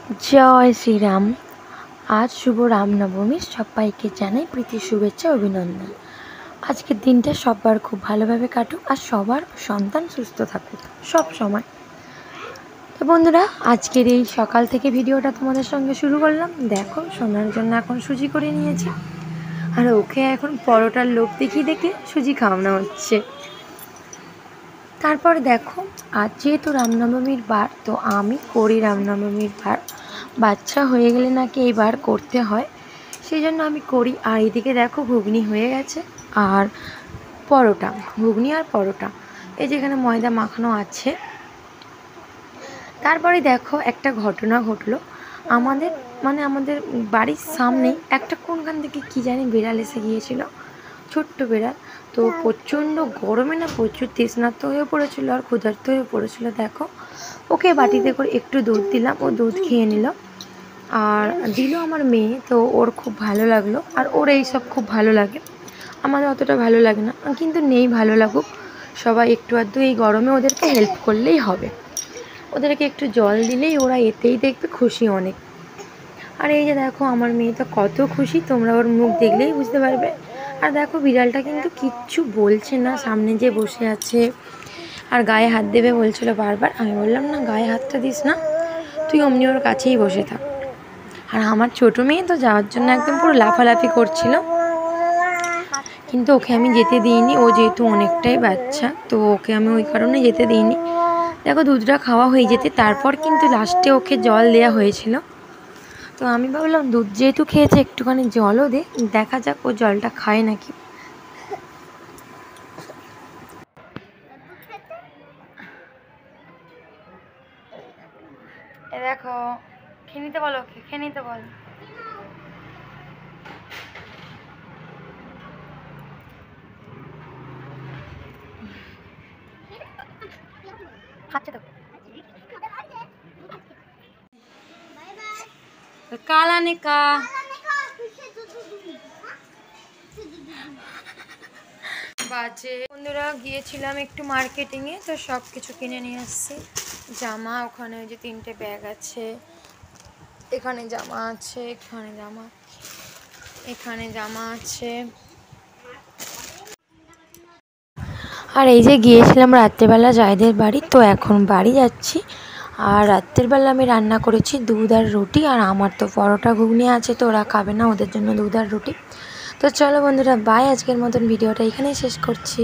जय श्री राम। आज शुभ रामनवमी सबाइके जानाई प्रीति शुभेच्छा अभिनंदन। आजकेर दिनटा सब्बार खूब भालोभाबे काटुक और सबार सन्तान सुस्थ थाकुक सब समय। तो बंधुरा आजकेर এই সকাল থেকে ভিডিওটা তোমাদের সঙ্গে শুরু করলাম। দেখো সোনার জন্য এখন সুজি করে নিয়েছি আর ওকে এখন পরোটার লোভ দেখিয়ে দেখে সুজি খাওয়ানো হচ্ছে। তারপর দেখো আজ যেহেতু রামনবমীর বার তো আমি করি রামনবমীর বার, বাচ্চা হয়ে গেলে নাকি এই বার করতে হয়, সেই জন্য আমি করি। আর এদিকে দেখো ঘুগনি হয়ে গেছে আর পরোটা, ঘুগনি আর পরোটা এই যেখানে ময়দা মাখানো আছে। তারপরে দেখো একটা ঘটনা ঘটলো আমাদের আমাদের বাড়ির সামনেই একটা কোনখান থেকে কী জানি বিড়াল এসে গিয়েছিল, ছোট্ট বিড়াল। তো প্রচণ্ড গরমে না প্রচুর তৃষ্ণার্ত হয়ে পড়েছিল আর ক্ষুধার্ত হয়ে পড়েছিল। দেখো ওকে বাটিতে করে একটু দুধ দিলাম, ও দুধ খেয়ে নিল আর দিল আমার মেয়ে। তো ওর খুব ভালো লাগলো আর ওর এইসব খুব ভালো লাগে, আমাদের অতটা ভালো লাগে না, কিন্তু নেই ভালো লাগুক, সবাই একটু আধটু এই গরমে ওদেরকে হেল্প করলেই হবে। ওদেরকে একটু জল দিলেই ওরা এতেই দেখবে খুশি অনেক। আর এই যে দেখো আমার মেয়ে তো কত খুশি, তোমরা ওর মুখ দেখলেই বুঝতে পারবে। আর দেখো বিড়ালটা কিন্তু কিচ্ছু বলছে না, সামনে যে বসে আছে আর গায়ে হাত দেবে বলছিল বারবার। আমি বললাম না গায়ে হাতটা দিস না, তুই অমনি ওর কাছেই বসে থাক। আর আমার ছোটো মেয়ে তো যাওয়ার জন্য একদম পুরো লাফালাফি করছিল, কিন্তু ওকে আমি যেতে দিইনি। ও যেহেতু অনেকটাই বাচ্চা তো ওকে আমি ওই কারণে যেতে দিইনি। দেখো দুধটা খাওয়া হয়ে যেতে তারপর কিন্তু লাস্টে ওকে জল দেওয়া হয়েছিল। তো আমি ভাবলাম দুধ যেহেতু খেয়েছে একটুখানি জলও দে, দেখা যাক ও জলটা খায় নাকি। দেখো খেয়ে নিতে বলো, খেয়ে নিতে বল। খাচ্ছে তো কালা নেকা বাজে। বন্ধুরা গিয়েছিলাম একটু মার্কেটিংয়ে, তো সব কিছু কিনে নিয়ে আসছি। জামা ওখানে ওই যে 3টে ব্যাগ আছে, এখানে জামা আছে, এখানে জামা আছে। আর এই যে গিয়েছিলাম রাত্রেবেলা জায়দের বাড়ি, তো এখন বাড়ি যাচ্ছি। আর রাত্রের বেলা আমি রান্না করেছি দুধ আর রুটি, আর আমার তো পরোটা ঘুগনি আছে তো ওরা খাবে না, ওদের জন্য দুধ আর রুটি। তো চলো বন্ধুরা বাই, আজকের মতন ভিডিওটা এখানেই শেষ করছি।